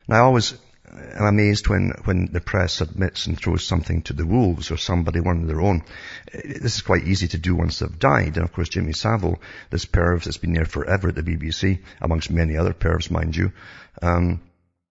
And I always am amazed when the press admits and throws something to the wolves or somebody, one of their own. This is quite easy to do once they've died. And of course, Jimmy Savile, this perv that's been there forever at the BBC, amongst many other pervs, mind you,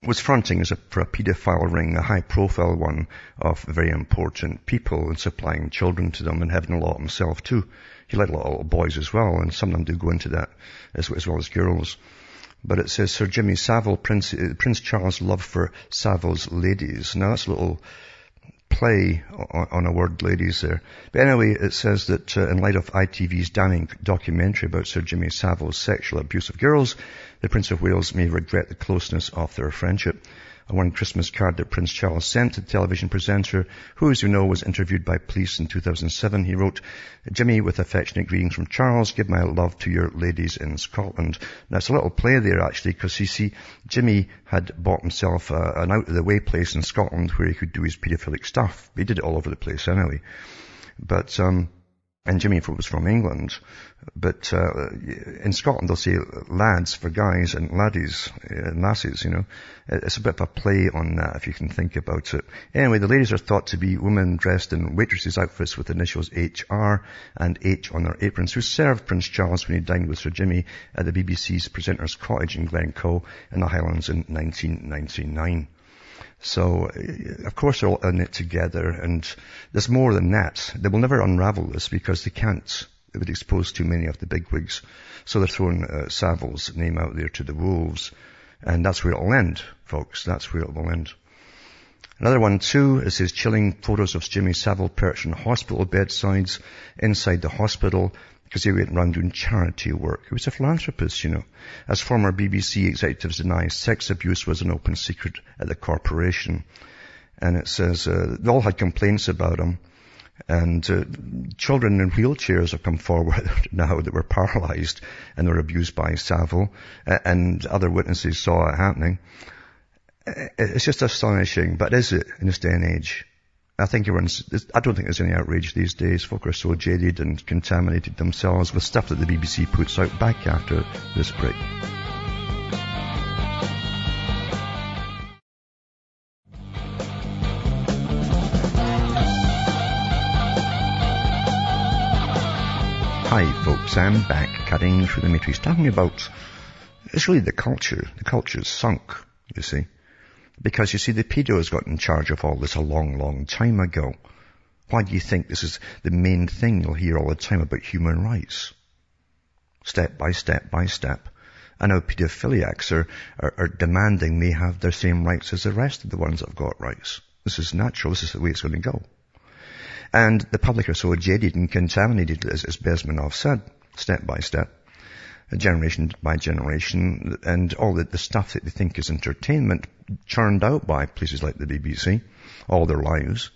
was fronting for a paedophile ring, a high-profile one of very important people, and supplying children to them and having a lot himself too. He liked a lot of boys as well, and some of them do go into that as well as girls. But it says, Sir Jimmy Savile, Prince Charles' love for Savile's ladies. Now that's a little play on a word, ladies, there. But anyway, it says that in light of ITV's damning documentary about Sir Jimmy Savile's sexual abuse of girls, the Prince of Wales may regret the closeness of their friendship. On one Christmas card that Prince Charles sent to the television presenter, who, as you know, was interviewed by police in 2007, he wrote, Jimmy, with affectionate greetings from Charles, give my love to your ladies in Scotland. Now, it's a little play there, actually, because you see, Jimmy had bought himself an out-of-the-way place in Scotland where he could do his paedophilic stuff. He did it all over the place anyway. But, and Jimmy was from England, but in Scotland they'll say lads for guys and laddies, lasses, you know. It's a bit of a play on that if you can think about it. Anyway, the ladies are thought to be women dressed in waitresses' outfits with initials HR and H on their aprons, who served Prince Charles when he dined with Sir Jimmy at the BBC's Presenter's Cottage in Glencoe in the Highlands in 1999. So, of course, they're all in it together, and there's more than that. They will never unravel this because they can't. It would expose too many of the bigwigs. So they're throwing Savile's name out there to the wolves, and that's where it'll end, folks. That's where it will end. Another one, too, is his chilling photos of Jimmy Savile perched on hospital bedsides inside the hospital, because he went around doing charity work. He was a philanthropist, you know. As former BBC executives deny, sex abuse was an open secret at the corporation. And it says, they all had complaints about him. And children in wheelchairs have come forward now that were paralyzed and were abused by Savile. And other witnesses saw it happening. It's just astonishing. But is it in this day and age? I don't think there's any outrage these days. Folk are so jaded and contaminated themselves with stuff that the BBC puts out. Back after this break. Hi folks, I'm back cutting through the matrix, talking about, it's really the culture. The culture's sunk, you see. Because, you see, the pedos got in charge of all this a long, long time ago. Why do you think this is the main thing you'll hear all the time about human rights? Step by step by step. I know pedophiliacs are demanding they have their same rights as the rest of the ones that have got rights. This is natural. This is the way it's going to go. And the public are so jaded and contaminated, as Besmanov said, step by step. Generation by generation, and all the stuff that they think is entertainment churned out by places like the BBC all their lives.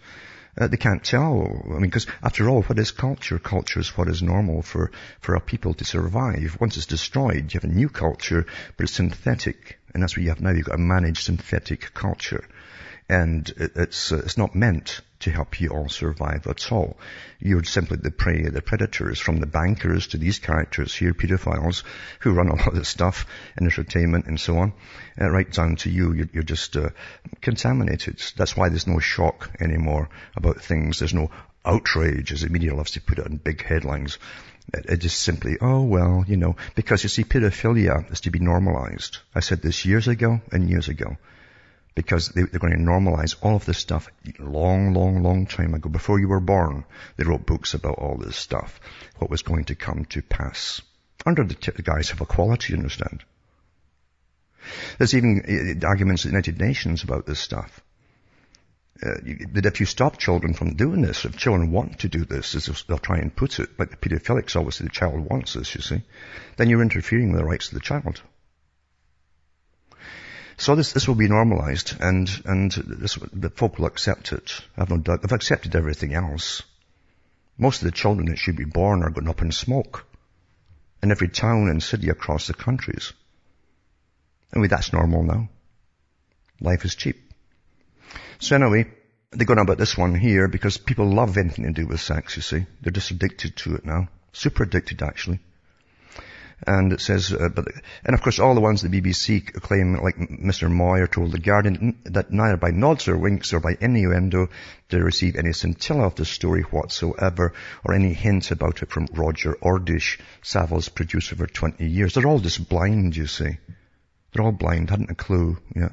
They can't tell. I mean, because after all, what is culture? Culture is what is normal for a people to survive. Once it's destroyed, you have a new culture, but it's synthetic. And that's what you have now. You've got a managed synthetic culture. And it's not meant to help you all survive at all. You're simply the prey of the predators, from the bankers to these characters here, pedophiles, who run a lot of this stuff, entertainment and so on, right down to you. You're just contaminated. That's why there's no shock anymore about things. There's no outrage, as the media loves to put it in big headlines. It just simply, oh well, you know, because you see, pedophilia is to be normalized. I said this years ago and years ago. Because they're going to normalize all of this stuff long, long, long time ago. Before you were born, they wrote books about all this stuff, what was going to come to pass. Under the guise of equality, you understand. There's even arguments at the United Nations about this stuff. That if you stop children from doing this, if children want to do this, as they'll try and put it, like the pedophilics, obviously the child wants this, you see, then you're interfering with the rights of the child. So this will be normalized, and the folk will accept it. I've no doubt. They've accepted everything else. Most of the children that should be born are going up in smoke in every town and city across the countries. I mean, that's normal now. Life is cheap. So anyway, they're going on about this one here because people love anything to do with sex, you see. They're just addicted to it now. Super addicted, actually. And it says, and of course all the ones the BBC claim, like Mr. Moyer told The Guardian, that neither by nods or winks or by innuendo did they receive any scintilla of the story whatsoever, or any hint about it from Roger Ordish, Savile's producer for 20 years. They're all just blind, you see. They're all blind, hadn't a clue, yeah.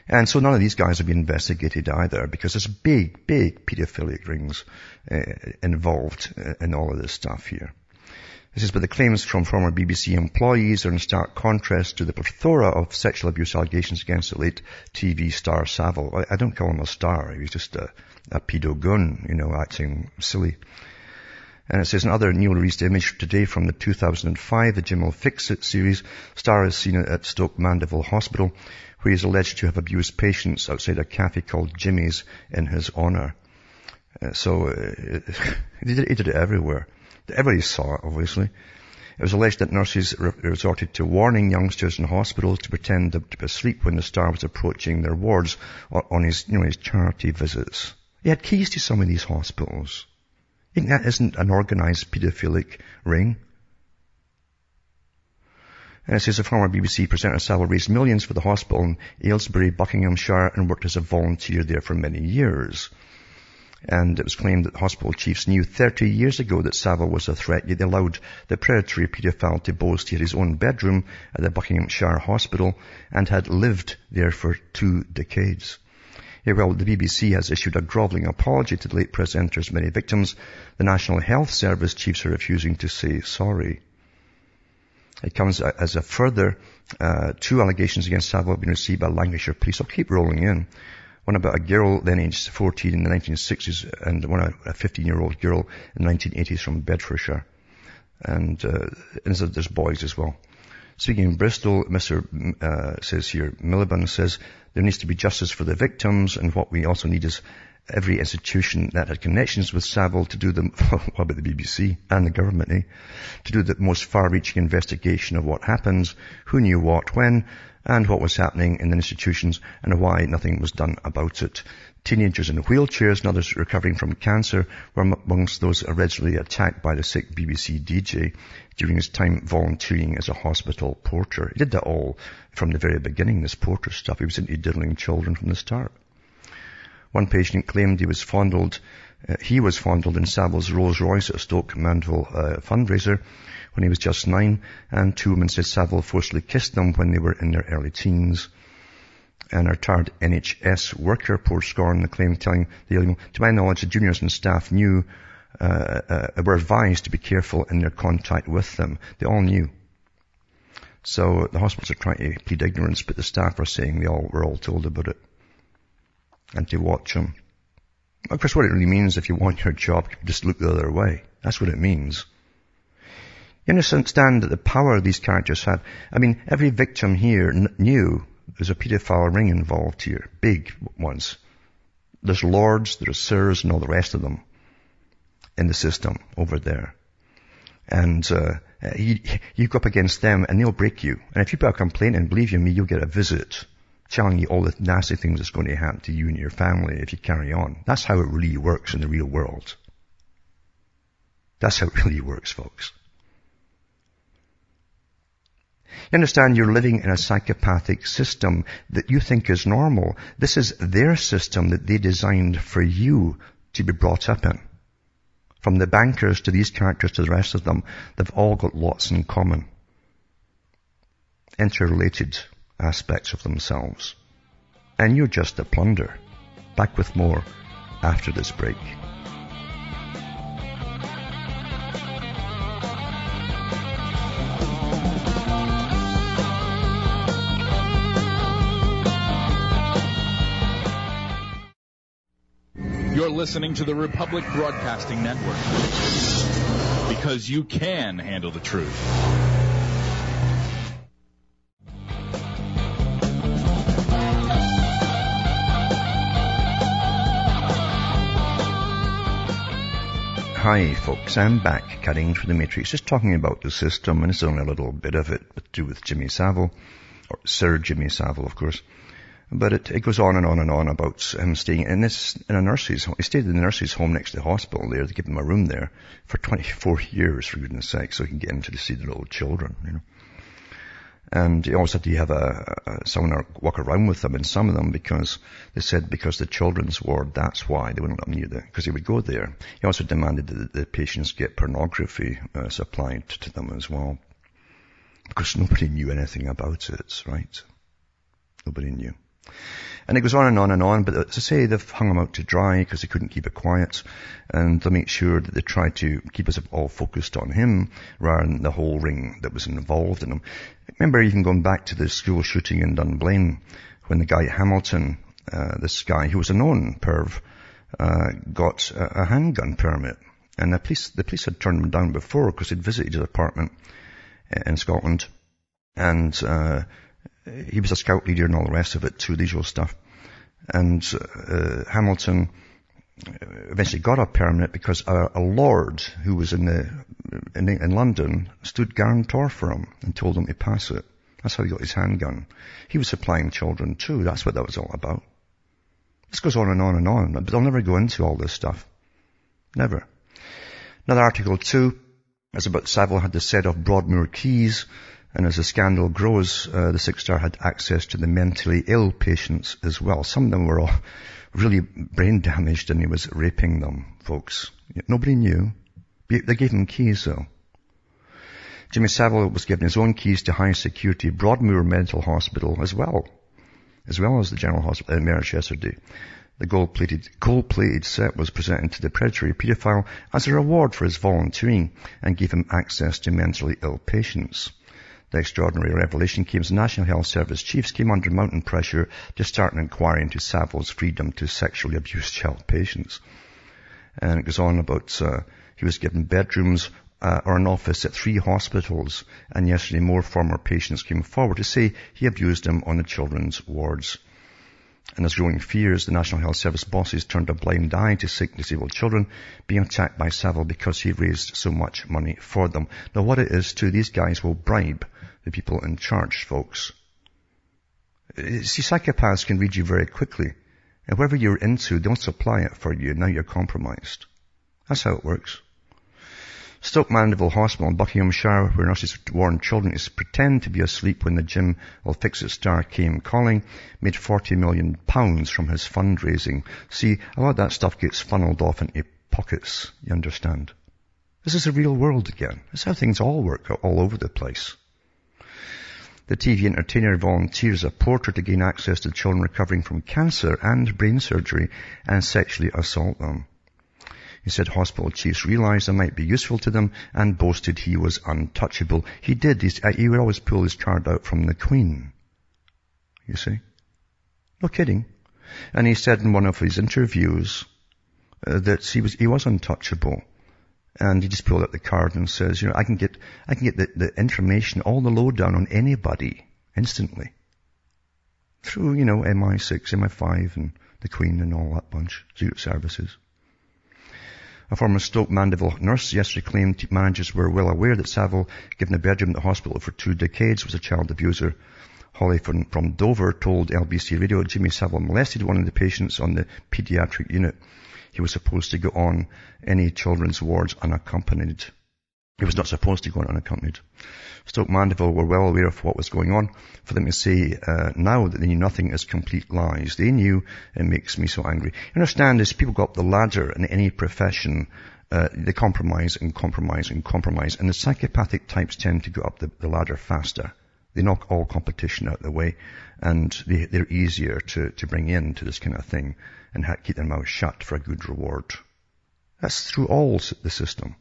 And so none of these guys have been investigated either, because there's big pedophilic rings involved in all of this stuff here. It says, but the claims from former BBC employees are in stark contrast to the plethora of sexual abuse allegations against the late TV star Savile. I don't call him a star. He was just a pedo gun, acting silly. And it says, another newly released image today from the 2005, the Jim Fix-It series, Star is seen at Stoke Mandeville Hospital, where he is alleged to have abused patients outside a cafe called Jimmy's in his honour. He did it everywhere. Everybody saw it, obviously. It was alleged that nurses resorted to warning youngsters in hospitals to pretend to be asleep when the star was approaching their wards on his charity visits. He had keys to some of these hospitals. You think that isn't an organised paedophilic ring? And it says, a former BBC presenter Savile raised millions for the hospital in Aylesbury, Buckinghamshire, and worked as a volunteer there for many years. And it was claimed that hospital chiefs knew 30 years ago that Savile was a threat, yet they allowed the predatory paedophile to boast he had his own bedroom at the Buckinghamshire Hospital and had lived there for 2 decades. Yeah, well, the BBC has issued a grovelling apology to the late presenter's many victims. The National Health Service chiefs are refusing to say sorry. It comes as a further 2 allegations against Savile have been received by Lancashire police. I'll keep rolling in. One about a girl then aged 14 in the 1960s, and one a 15-year-old girl in the 1980s from Bedfordshire. And there's boys as well. Speaking in Bristol, Mr. says here, Miliband says, there needs to be justice for the victims, and what we also need is every institution that had connections with Savile to do the, what about the BBC and the government, to do the most far-reaching investigation of what happens, who knew what, when, and what was happening in the institutions, and why nothing was done about it. Teenagers in wheelchairs and others recovering from cancer were amongst those allegedly attacked by the sick BBC DJ during his time volunteering as a hospital porter. He did that all from the very beginning, this porter stuff. He was into diddling children from the start. One patient claimed he was fondled in Savile's Rolls Royce at Stoke Mandeville fundraiser when he was just 9, and 2 women said Savile forcibly kissed them when they were in their early teens. And a retired NHS worker poured scorn on the claim, telling the Daily Mail, to my knowledge, the juniors and staff were advised to be careful in their contact with them. They all knew. So the hospitals are trying to plead ignorance, but the staff are saying were all told about it. And to watch them. Of course, what it really means, if you want your job, just look the other way. That's what it means. You understand that the power these characters have. I mean, every victim here knew there's a paedophile ring involved here. Big ones. There's lords, there's sirs, and all the rest of them in the system over there. And you go up against them and they'll break you. And if you put a complaint in, believe you me, you'll get a visit telling you all the nasty things that's going to happen to you and your family if you carry on. That's how it really works in the real world. That's how it really works, folks. You understand, you're living in a psychopathic system that you think is normal. This is their system that they designed for you to be brought up in. From the bankers to these characters to the rest of them, they've all got lots in common. Interrelated aspects of themselves. And you're just a plunder. Back with more after this break. You're listening to the Republic Broadcasting Network. Because you can handle the truth. Hi folks, I'm back cutting through the matrix, just talking about the system, and it's only a little bit of it to do with Jimmy Savile, or Sir Jimmy Savile, of course. But it goes on and on and on about him staying in a nurse's home. He stayed in the nurse's home next to the hospital there. They give him a room there for 24 years, for goodness sake, so he can get into to see the little children, you know. And he also had to have someone walk around with them in some of them, because they said because the children's ward, that's why they wouldn't let him near there, because he would go there. He also demanded that the patients get pornography supplied to them as well, because nobody knew anything about it, right? Nobody knew. And it goes on and on and on, but as I say, they've hung him out to dry because they couldn't keep it quiet, and to make sure that they tried to keep us all focused on him rather than the whole ring that was involved in him. Remember even going back to the school shooting in Dunblane, when the guy Hamilton, this guy who was a known perv, got a handgun permit, and the police had turned him down before because he'd visited his apartment in Scotland, and he was a scout leader and all the rest of it too, the usual stuff. And Hamilton eventually got a permit because a lord who was in London stood guarantor for him and told him to pass it. That's how he got his handgun. He was supplying children too. That's what that was all about. This goes on and on and on, but I'll never go into all this stuff. Never. Another article too is about Savile had the set of Broadmoor keys. And as the scandal grows, the Six-Star had access to the mentally ill patients as well. Some of them were all really brain damaged, and he was raping them, folks. Nobody knew. They gave him keys, though. Jimmy Savile was given his own keys to high-security Broadmoor Mental Hospital as well as the General Hospital in Merrichester. The gold-plated set was presented to the predatory paedophile as a reward for his volunteering and gave him access to mentally ill patients. The extraordinary revelation came as the National Health Service chiefs came under mounting pressure to start an inquiry into Savile's freedom to sexually abuse child patients. And it goes on about he was given bedrooms or an office at 3 hospitals, and yesterday more former patients came forward to say he abused them on the children's wards. And as growing fears, the National Health Service bosses turned a blind eye to sick, disabled children being attacked by Savile because he raised so much money for them. Now what it is too, these guys will bribe the people in charge, folks. See, psychopaths can read you very quickly. And whatever you're into, they'll supply it for you, and now you're compromised. That's how it works. Stoke Mandeville Hospital in Buckinghamshire, where nurses warned children to pretend to be asleep when the Jim Will Fix It star came calling, made £40 million from his fundraising. See, a lot of that stuff gets funneled off into pockets, you understand. This is the real world again. This is how things all work all over the place. The TV entertainer volunteers a porter to gain access to children recovering from cancer and brain surgery and sexually assault them. He said hospital chiefs realized it might be useful to them and boasted he was untouchable. He did. He would always pull his card out from the Queen. You see? No kidding. And he said in one of his interviews that he was untouchable. And he just pulled out the card and says, I can get the information, all the lowdown on anybody instantly. Through, MI6, MI5 and the Queen and all that bunch, secret services. A former Stoke Mandeville nurse yesterday claimed managers were well aware that Savile, given a bedroom at the hospital for 2 decades, was a child abuser. Holly from Dover told LBC Radio Jimmy Savile molested one of the patients on the pediatric unit. He was supposed to go on any children's wards unaccompanied. He was not supposed to go on unaccompanied. Stoke Mandeville were well aware of what was going on. For them to say now that they knew nothing is complete lies. They knew. It makes me so angry. You understand, as people go up the ladder in any profession, they compromise and compromise and compromise. And the psychopathic types tend to go up the ladder faster. They knock all competition out of the way, and they're easier to bring in to this kind of thing and keep their mouth shut for a good reward. That's through all the system.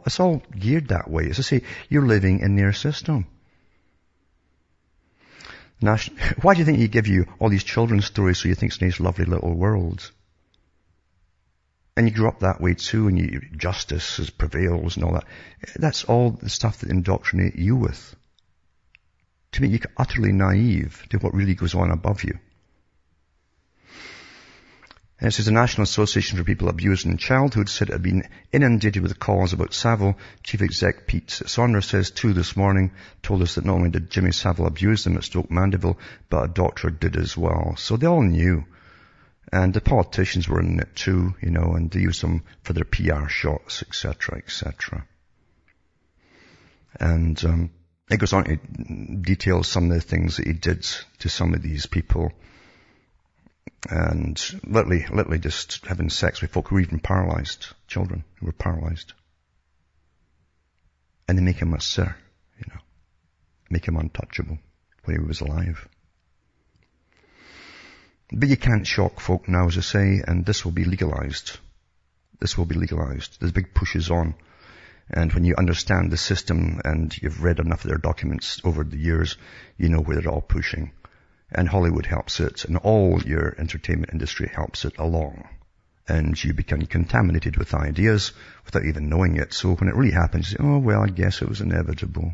It's all geared that way. As I say, you're living in their system. Why do you think he give you all these children's stories so you think it's a nice, lovely little world? And you grew up that way too, and justice prevails and all that. That's all the stuff that indoctrinate you with, to make you utterly naive to what really goes on above you. And it says the National Association for People Abused in Childhood said it had been inundated with calls about Savile. Chief Exec Pete Saunders says, too, this morning, told us that not only did Jimmy Savile abuse them at Stoke Mandeville, but a doctor did as well. So they all knew. And the politicians were in it too, and they used them for their PR shots, etc., etc. And it goes on to detail some of the things that he did to some of these people. And literally just having sex with folk who were even paralyzed, children who were paralyzed. And they make him a sir, make him untouchable when he was alive. But you can't shock folk now, as I say, and this will be legalized. This will be legalized. There's big pushes on. And when you understand the system and you've read enough of their documents over the years, you know where they're all pushing. And Hollywood helps it, and all your entertainment industry helps it along. And you become contaminated with ideas without even knowing it. So when it really happens, you say, oh, well, I guess it was inevitable.